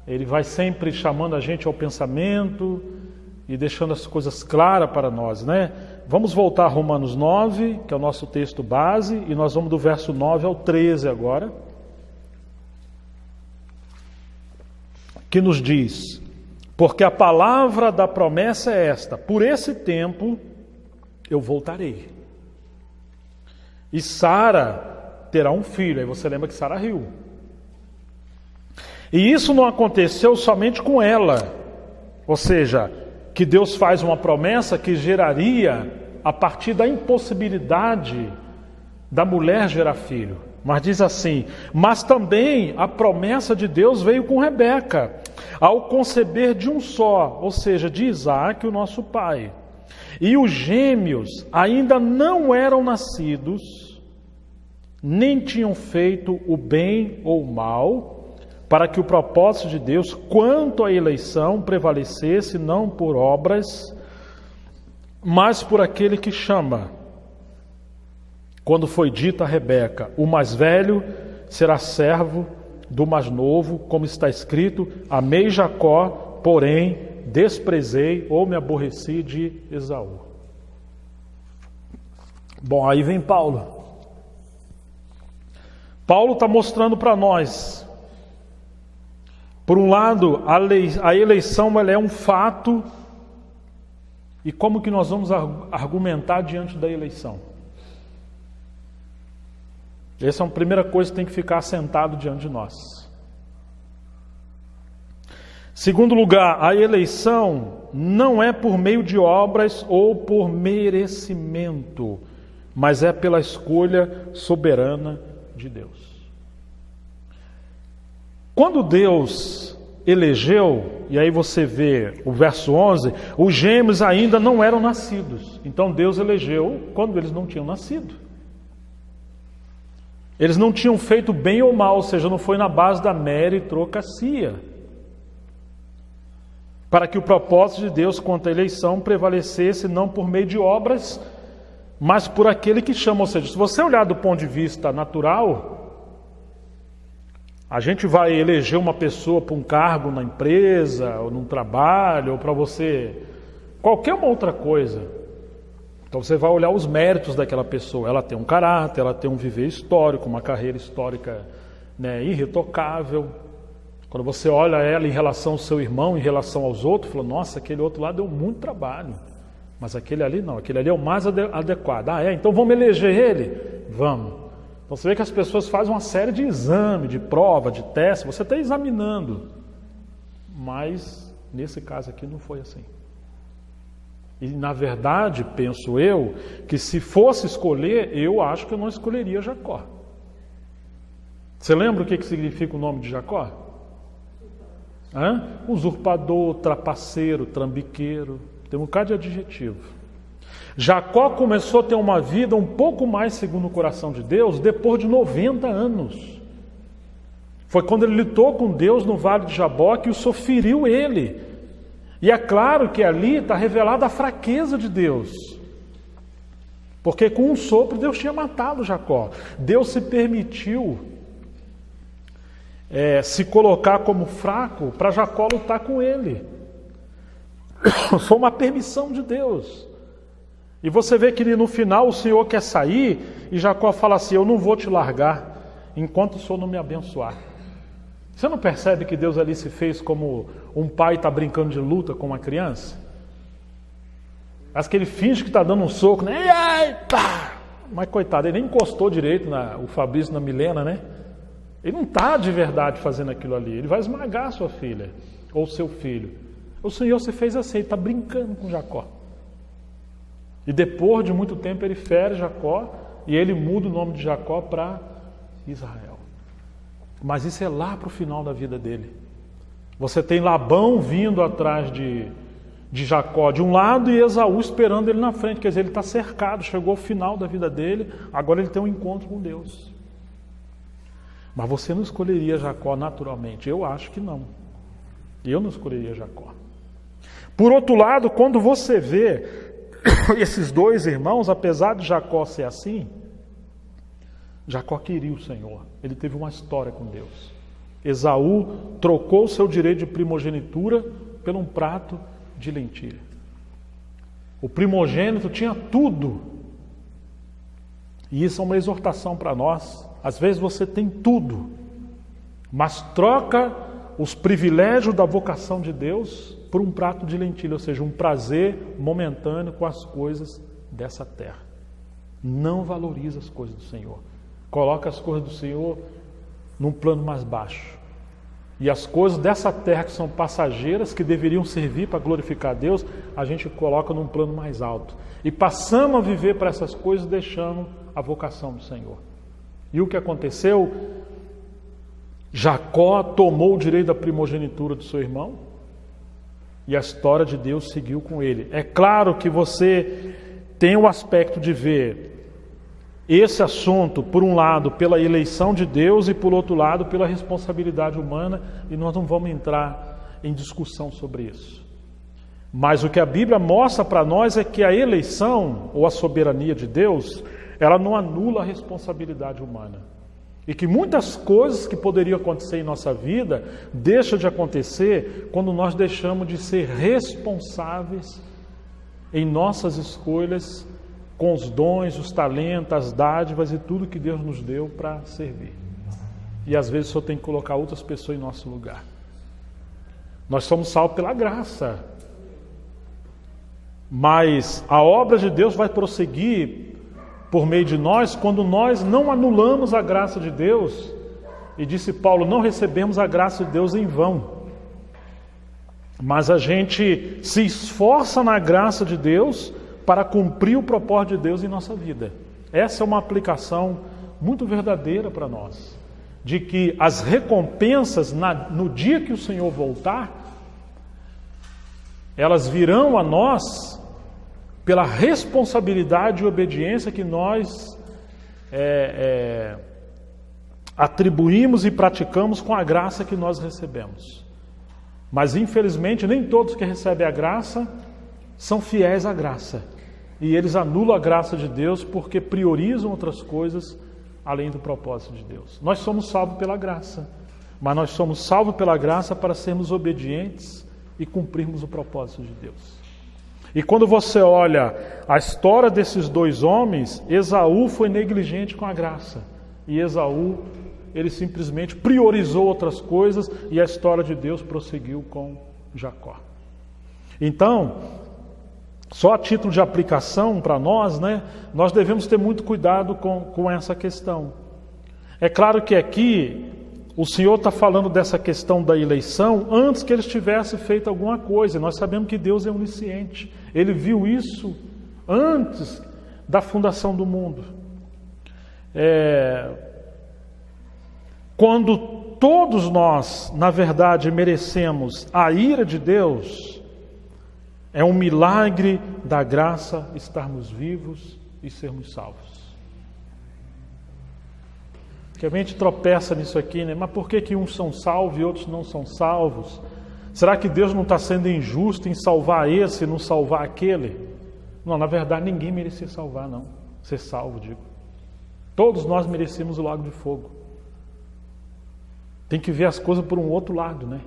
[SPEAKER 1] ele vai sempre chamando a gente ao pensamento e deixando as coisas claras para nós, né? Vamos voltar a Romanos 9, que é o nosso texto base, e nós vamos do verso 9 ao 13 agora, que nos diz: porque a palavra da promessa é esta: por esse tempo eu voltarei, e Sara terá um filho. Aí você lembra que Sara riu. E isso não aconteceu somente com ela, ou seja, que Deus faz uma promessa que geraria a partir da impossibilidade da mulher gerar filho. Mas diz assim: mas também a promessa de Deus veio com Rebeca, ao conceber de um só, ou seja, de Isaque, o nosso pai. E os gêmeos ainda não eram nascidos, nem tinham feito o bem ou o mal, para que o propósito de Deus quanto à eleição prevalecesse, não por obras, mas por aquele que chama. Quando foi dito a Rebeca: o mais velho será servo do mais novo, como está escrito: amei Jacó, porém desprezei ou me aborreci de Esaú. Bom, aí vem Paulo. Paulo está mostrando para nós, por um lado, a eleição ela é um fato, e como que nós vamos argumentar diante da eleição? Essa é a primeira coisa que tem que ficar assentado diante de nós. Segundo lugar, a eleição não é por meio de obras ou por merecimento, mas é pela escolha soberana de Deus. Quando Deus elegeu, e aí você vê o verso 11, os gêmeos ainda não eram nascidos. Então Deus elegeu quando eles não tinham nascido. Eles não tinham feito bem ou mal, ou seja, não foi na base da meritocracia. Para que o propósito de Deus quanto à eleição prevalecesse não por meio de obras, mas por aquele que chama. Ou seja, se você olhar do ponto de vista natural, a gente vai eleger uma pessoa para um cargo na empresa, ou num trabalho, ou para você, qualquer uma outra coisa. Então você vai olhar os méritos daquela pessoa. Ela tem um caráter, ela tem um viver histórico, uma carreira histórica, irretocável. Quando você olha ela em relação ao seu irmão, em relação aos outros, fala, nossa, aquele outro lá deu muito trabalho. Mas aquele ali não, aquele ali é o mais adequado. Então vamos eleger ele? Vamos. Então você vê que as pessoas fazem uma série de exame, de prova, de teste, você está examinando. Mas nesse caso aqui não foi assim. E na verdade, penso eu, que se fosse escolher, eu acho que eu não escolheria Jacó. Você lembra o que significa o nome de Jacó? Usurpador, trapaceiro, trambiqueiro, tem um bocado de adjetivo. Jacó começou a ter uma vida um pouco mais segundo o coração de Deus depois de 90 anos. Foi quando ele lutou com Deus no vale de Jaboque e o Senhor feriu ele. E é claro que ali está revelada a fraqueza de Deus. Porque com um sopro Deus tinha matado Jacó. Deus se permitiu se colocar como fraco para Jacó lutar com ele. Foi uma permissão de Deus. E você vê que no final o Senhor quer sair e Jacó fala assim, eu não vou te largar enquanto o Senhor não me abençoar. Você não percebe que Deus ali se fez como um pai está brincando de luta com uma criança? Acho que ele finge que está dando um soco, né? Mas coitado, ele nem encostou direito o Fabrício na Milena, né? Ele não está de verdade fazendo aquilo ali. Ele vai esmagar a sua filha ou seu filho. O Senhor se fez assim, ele está brincando com Jacó. E depois de muito tempo ele fere Jacó e ele muda o nome de Jacó para Israel. Mas isso é lá para o final da vida dele. Você tem Labão vindo atrás de Jacó de um lado e Esaú esperando ele na frente. Quer dizer, ele está cercado, chegou ao final da vida dele, agora ele tem um encontro com Deus. Mas você não escolheria Jacó naturalmente? Eu acho que não. Eu não escolheria Jacó. Por outro lado, quando você vê esses dois irmãos, apesar de Jacó ser assim, Jacó queria o Senhor. Ele teve uma história com Deus. Esaú trocou o seu direito de primogenitura por um prato de lentilha. O primogênito tinha tudo. E isso é uma exortação para nós. Às vezes você tem tudo, mas troca os privilégios da vocação de Deus por um prato de lentilha, ou seja, um prazer momentâneo com as coisas dessa terra. Não valoriza as coisas do Senhor. Coloca as coisas do Senhor num plano mais baixo. E as coisas dessa terra que são passageiras, que deveriam servir para glorificar a Deus, a gente coloca num plano mais alto. E passamos a viver para essas coisas, deixando a vocação do Senhor. E o que aconteceu? Jacó tomou o direito da primogenitura do seu irmão e a história de Deus seguiu com ele. É claro que você tem o aspecto de ver esse assunto, por um lado, pela eleição de Deus e, por outro lado, pela responsabilidade humana, e nós não vamos entrar em discussão sobre isso. Mas o que a Bíblia mostra para nós é que a eleição, ou a soberania de Deus, ela não anula a responsabilidade humana. E que muitas coisas que poderiam acontecer em nossa vida, deixam de acontecer quando nós deixamos de ser responsáveis em nossas escolhas com os dons, os talentos, as dádivas e tudo que Deus nos deu para servir. E às vezes o Senhor tem que colocar outras pessoas em nosso lugar. Nós somos salvos pela graça. Mas a obra de Deus vai prosseguir por meio de nós quando nós não anulamos a graça de Deus. E disse Paulo, não recebemos a graça de Deus em vão. Mas a gente se esforça na graça de Deus para cumprir o propósito de Deus em nossa vida. Essa é uma aplicação muito verdadeira para nós. De que as recompensas no dia que o Senhor voltar, elas virão a nós pela responsabilidade e obediência que nós atribuímos e praticamos com a graça que nós recebemos. Mas infelizmente nem todos que recebem a graça são fiéis à graça. E eles anulam a graça de Deus porque priorizam outras coisas além do propósito de Deus. Nós somos salvos pela graça, mas nós somos salvos pela graça para sermos obedientes e cumprirmos o propósito de Deus. E quando você olha a história desses dois homens, Esaú foi negligente com a graça. E Esaú, ele simplesmente priorizou outras coisas e a história de Deus prosseguiu com Jacó. Então, só a título de aplicação para nós, nós devemos ter muito cuidado com essa questão. É claro que aqui o Senhor está falando dessa questão da eleição antes que eles tivessem feito alguma coisa. Nós sabemos que Deus é onisciente. Ele viu isso antes da fundação do mundo. Quando todos nós, na verdade, merecemos a ira de Deus, é um milagre da graça estarmos vivos e sermos salvos. Que a gente tropeça nisso aqui, Mas por que uns são salvos e outros não são salvos? Será que Deus não está sendo injusto em salvar esse e não salvar aquele? Não, na verdade ninguém merecia salvar, não. Ser salvo, digo. Todos nós merecemos o lago de fogo. Tem que ver as coisas por um outro lado,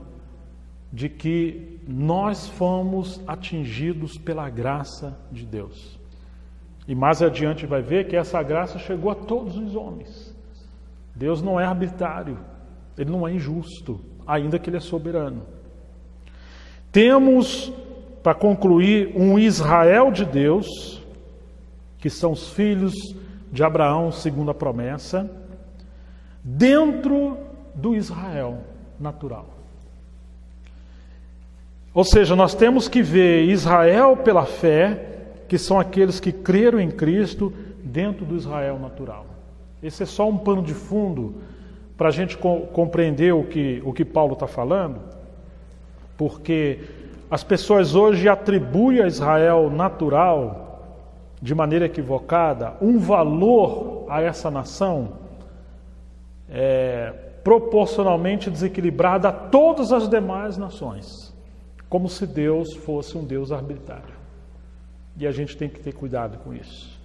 [SPEAKER 1] De que nós fomos atingidos pela graça de Deus. E mais adiante vai ver que essa graça chegou a todos os homens. Deus não é arbitrário, Ele não é injusto, ainda que Ele é soberano. Temos, para concluir, um Israel de Deus, que são os filhos de Abraão, segundo a promessa, dentro do Israel natural. Ou seja, nós temos que ver Israel pela fé, que são aqueles que creram em Cristo, dentro do Israel natural. Esse é só um pano de fundo para a gente compreender o que Paulo está falando, porque as pessoas hoje atribuem a Israel natural, de maneira equivocada, um valor a essa nação proporcionalmente desequilibrado a todas as demais nações, como se Deus fosse um Deus arbitrário. E a gente tem que ter cuidado com isso.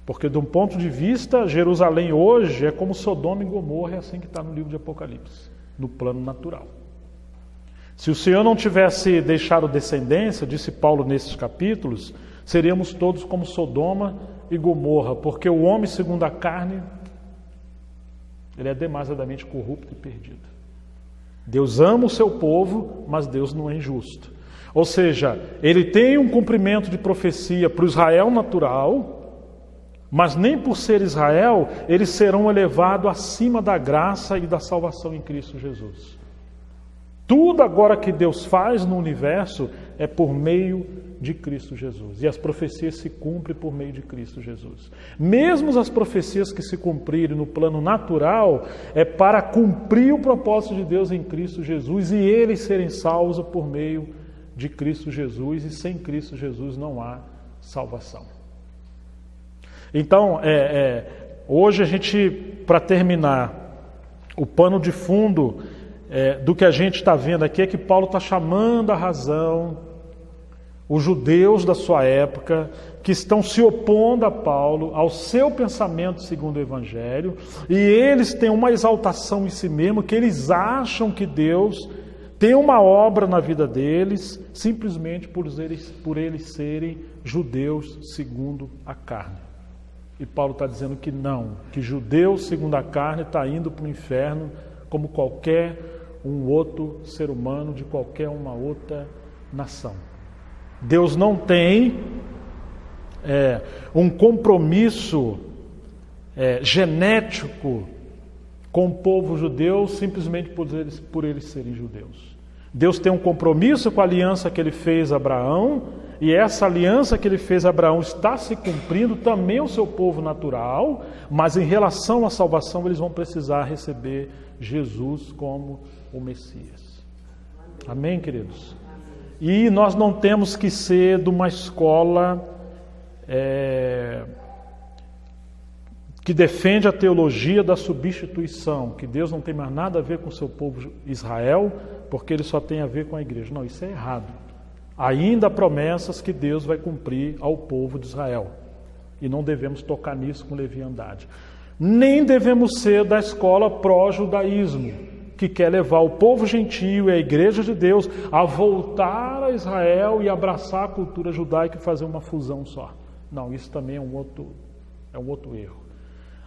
[SPEAKER 1] Porque, de um ponto de vista, Jerusalém hoje é como Sodoma e Gomorra, é assim que está no livro de Apocalipse, no plano natural. Se o Senhor não tivesse deixado descendência, disse Paulo nesses capítulos, seríamos todos como Sodoma e Gomorra, porque o homem, segundo a carne, ele é demasiadamente corrupto e perdido. Deus ama o seu povo, mas Deus não é injusto. Ou seja, Ele tem um cumprimento de profecia para o Israel natural, mas nem por ser Israel, eles serão elevados acima da graça e da salvação em Cristo Jesus. Tudo agora que Deus faz no universo é por meio de Cristo Jesus. E as profecias se cumprem por meio de Cristo Jesus. Mesmo as profecias que se cumprirem no plano natural, é para cumprir o propósito de Deus em Cristo Jesus e eles serem salvos por meio de Cristo Jesus. E sem Cristo Jesus não há salvação. Então, hoje a gente, para terminar, o pano de fundo do que a gente está vendo aqui é que Paulo está chamando a razão os judeus da sua época, que estão se opondo a Paulo, ao seu pensamento segundo o Evangelho, e eles têm uma exaltação em si mesmo, que eles acham que Deus tem uma obra na vida deles, simplesmente por eles serem judeus segundo a carne. E Paulo está dizendo que não, que judeu segundo a carne está indo para o inferno como qualquer um outro ser humano de qualquer uma outra nação. Deus não tem um compromisso genético com o povo judeu simplesmente por eles serem judeus. Deus tem um compromisso com a aliança que ele fez a Abraão, e essa aliança que ele fez a Abraão está se cumprindo também o seu povo natural, mas em relação à salvação eles vão precisar receber Jesus como o Messias. Amém, queridos? E nós não temos que ser de uma escola que defende a teologia da substituição, que Deus não tem mais nada a ver com o seu povo Israel, porque ele só tem a ver com a igreja. Não, isso é errado. Ainda há promessas que Deus vai cumprir ao povo de Israel. E não devemos tocar nisso com leviandade. Nem devemos ser da escola pró-judaísmo, que quer levar o povo gentio e a igreja de Deus a voltar a Israel e abraçar a cultura judaica e fazer uma fusão só. Não, isso também é um outro erro.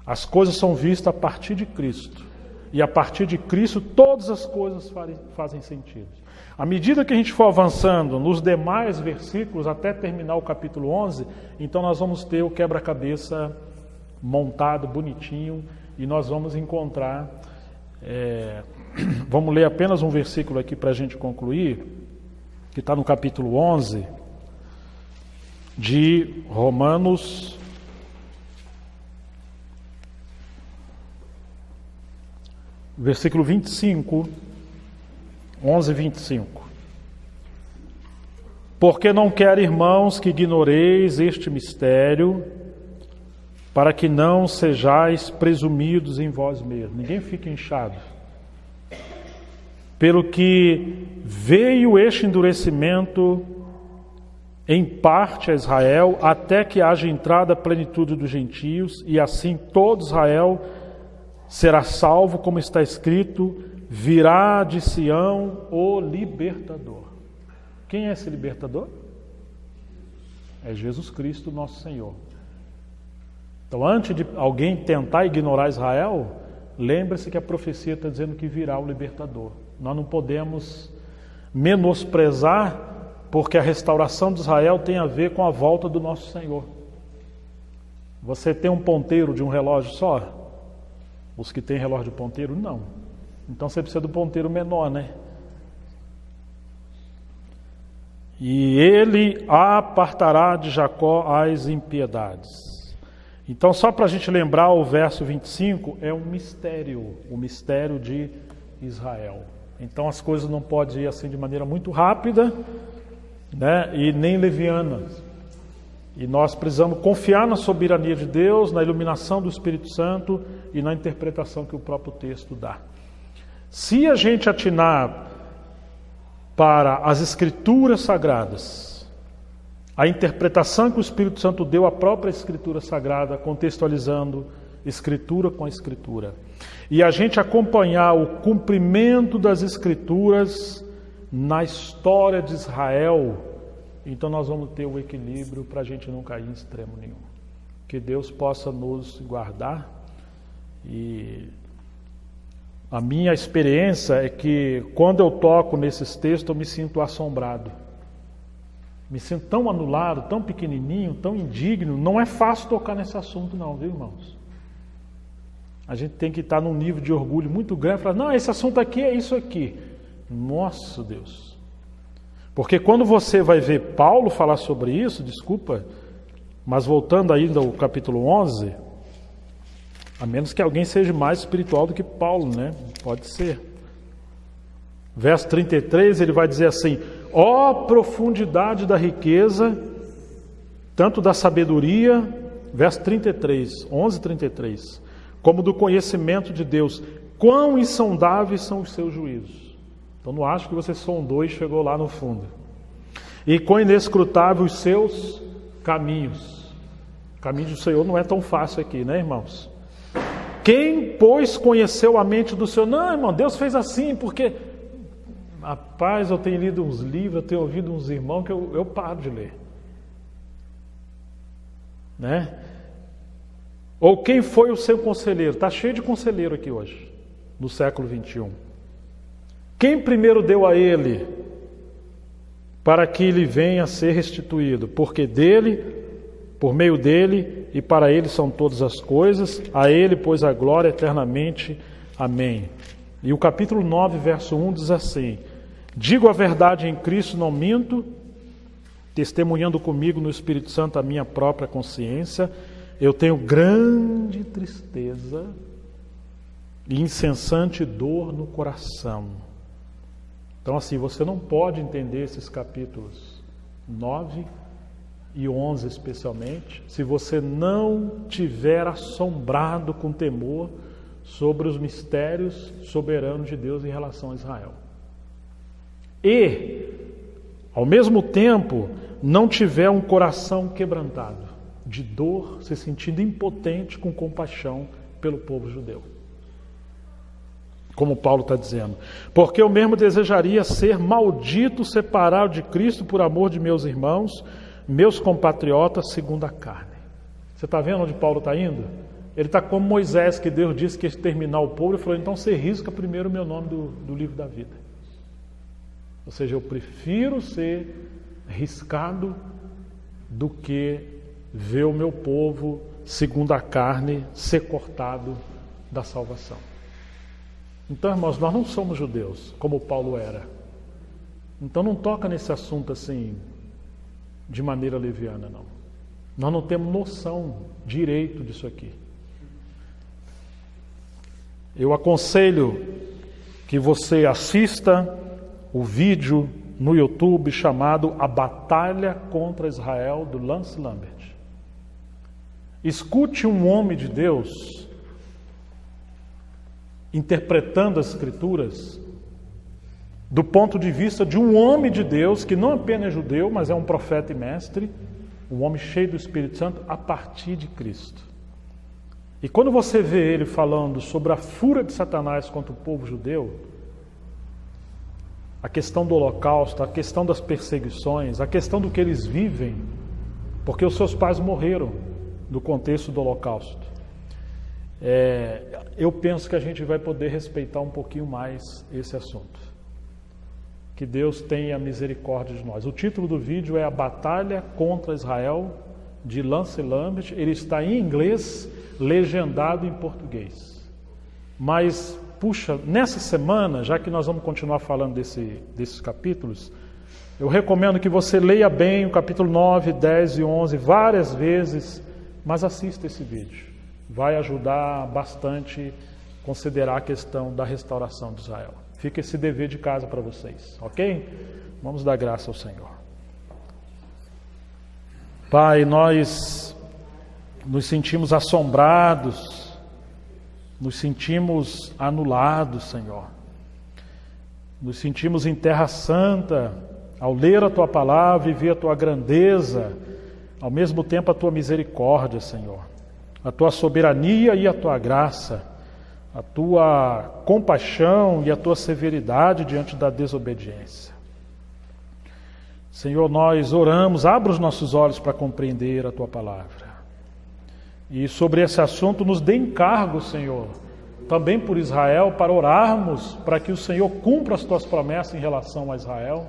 [SPEAKER 1] As coisas são vistas a partir de Cristo. E a partir de Cristo todas as coisas fazem sentido. À medida que a gente for avançando nos demais versículos até terminar o capítulo 11, então nós vamos ter o quebra-cabeça montado, bonitinho, e nós vamos encontrar... vamos ler apenas um versículo aqui para a gente concluir, que está no capítulo 11 de Romanos... Versículo 25, 11, 25. Porque não quero, irmãos, que ignoreis este mistério, para que não sejais presumidos em vós mesmos. Ninguém fique inchado. Pelo que veio este endurecimento em parte a Israel, até que haja entrada a plenitude dos gentios, e assim todo Israel será salvo, como está escrito, virá de Sião o libertador. Quem é esse libertador? É Jesus Cristo, nosso Senhor. Então, antes de alguém tentar ignorar Israel, lembre-se que a profecia está dizendo que virá o libertador. Nós não podemos menosprezar, porque a restauração de Israel tem a ver com a volta do nosso Senhor. Você tem um ponteiro de um relógio só? Os que têm relógio de ponteiro, não. Então você precisa do ponteiro menor, né? E ele apartará de Jacó as impiedades. Então, só para a gente lembrar, o verso 25 é um mistério, o mistério de Israel. Então as coisas não podem ir assim de maneira muito rápida, né? E nem leviana. E nós precisamos confiar na soberania de Deus, na iluminação do Espírito Santo e na interpretação que o próprio texto dá. Se a gente atinar para as Escrituras Sagradas, a interpretação que o Espírito Santo deu à própria Escritura Sagrada, contextualizando Escritura com a Escritura, e a gente acompanhar o cumprimento das Escrituras na história de Israel, então nós vamos ter o equilíbrio para a gente não cair em extremo nenhum. Que Deus possa nos guardar. E a minha experiência é que quando eu toco nesses textos eu me sinto assombrado. Me sinto tão anulado, tão pequenininho, tão indigno. Não é fácil tocar nesse assunto não, viu, irmãos? A gente tem que estar num nível de orgulho muito grande e falar, não, esse assunto aqui é isso aqui. Nossa, Deus! Porque quando você vai ver Paulo falar sobre isso, desculpa, mas voltando ainda ao capítulo 11, a menos que alguém seja mais espiritual do que Paulo, né? Pode ser. Verso 33, ele vai dizer assim, ó profundidade da riqueza, tanto da sabedoria, verso 33, 11:33, como do conhecimento de Deus, quão insondáveis são os seus juízos. Então não acho que você sondou e chegou lá no fundo. E quão inescrutáveis os seus caminhos. O caminho do Senhor não é tão fácil aqui, né, irmãos? Quem, pois, conheceu a mente do Senhor? Não, irmão, Deus fez assim, porque... Rapaz, eu tenho lido uns livros, eu tenho ouvido uns irmãos que eu paro de ler. Né? Ou quem foi o seu conselheiro? Está cheio de conselheiro aqui hoje, no século 21. Quem primeiro deu a ele para que ele venha a ser restituído? Porque dele, por meio dele e para ele são todas as coisas, a ele, pois, a glória eternamente. Amém. E o capítulo 9, verso 1 diz assim: digo a verdade em Cristo, não minto, testemunhando comigo no Espírito Santo a minha própria consciência, eu tenho grande tristeza e incessante dor no coração. Então, assim, você não pode entender esses capítulos 9 e 11 especialmente, se você não tiver assombrado com temor sobre os mistérios soberanos de Deus em relação a Israel. E, ao mesmo tempo, não tiver um coração quebrantado, de dor, se sentindo impotente com compaixão pelo povo judeu. Como Paulo está dizendo. Porque eu mesmo desejaria ser maldito, separado de Cristo por amor de meus irmãos, meus compatriotas segundo a carne. Você está vendo onde Paulo está indo? Ele está como Moisés, que Deus disse que ia exterminar o povo, e falou, então você risca primeiro o meu nome do livro da vida. Ou seja, eu prefiro ser riscado do que ver o meu povo, segundo a carne, ser cortado da salvação. Então, irmãos, nós não somos judeus, como Paulo era. Então não toca nesse assunto assim, de maneira leviana, não. Nós não temos noção direito disso aqui. Eu aconselho que você assista o vídeo no YouTube chamado A Batalha contra Israel, do Lance Lambert. Escute um homem de Deus interpretando as Escrituras do ponto de vista de um homem de Deus que não apenas é judeu, mas é um profeta e mestre, um homem cheio do Espírito Santo a partir de Cristo. E quando você vê ele falando sobre a fúria de Satanás contra o povo judeu, a questão do holocausto, a questão das perseguições, a questão do que eles vivem, porque os seus pais morreram no contexto do holocausto. Eu penso que a gente vai poder respeitar um pouquinho mais esse assunto. Que Deus tenha misericórdia de nós. O título do vídeo é A Batalha contra Israel, de Lance Lambert. Ele está em inglês, legendado em português. Mas, puxa, nessa semana, já que nós vamos continuar falando desses capítulos, eu recomendo que você leia bem o capítulo 9, 10 e 11 várias vezes, mas assista esse vídeo. Vai ajudar bastante a considerar a questão da restauração de Israel. Fica esse dever de casa para vocês, ok? Vamos dar graça ao Senhor. Pai, nós nos sentimos assombrados, nos sentimos anulados, Senhor. Nos sentimos em terra santa ao ler a Tua palavra e ver a Tua grandeza, ao mesmo tempo a Tua misericórdia, Senhor. A Tua soberania e a Tua graça, a Tua compaixão e a Tua severidade diante da desobediência. Senhor, nós oramos, abra os nossos olhos para compreender a Tua palavra. E sobre esse assunto nos dê encargo, Senhor, também por Israel, para orarmos, para que o Senhor cumpra as Tuas promessas em relação a Israel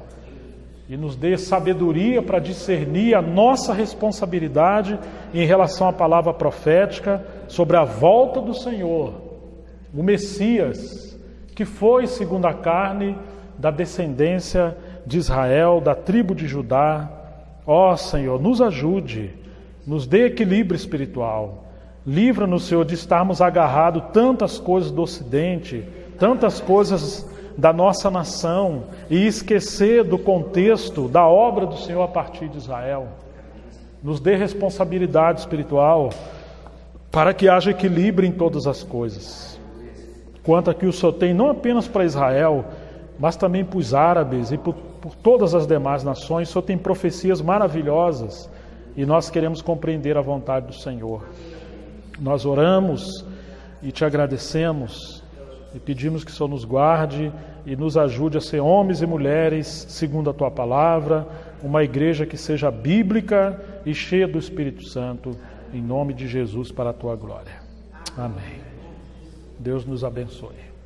[SPEAKER 1] e nos dê sabedoria para discernir a nossa responsabilidade em relação à palavra profética sobre a volta do Senhor, o Messias, que foi, segundo a carne, da descendência de Israel, da tribo de Judá. Ó Senhor, nos ajude, nos dê equilíbrio espiritual. Livra-nos, Senhor, de estarmos agarrados tantas coisas do Ocidente, tantas coisas da nossa nação, e esquecer do contexto da obra do Senhor a partir de Israel. Nos dê responsabilidade espiritual para que haja equilíbrio em todas as coisas. Quanto a que o Senhor tem não apenas para Israel, mas também para os árabes e por todas as demais nações. O Senhor tem profecias maravilhosas e nós queremos compreender a vontade do Senhor. Nós oramos e Te agradecemos E pedimos que o Senhor nos guarde e nos ajude a ser homens e mulheres segundo a Tua palavra, uma igreja que seja bíblica e cheia do Espírito Santo, em nome de Jesus, para a Tua glória. Amém. Deus nos abençoe.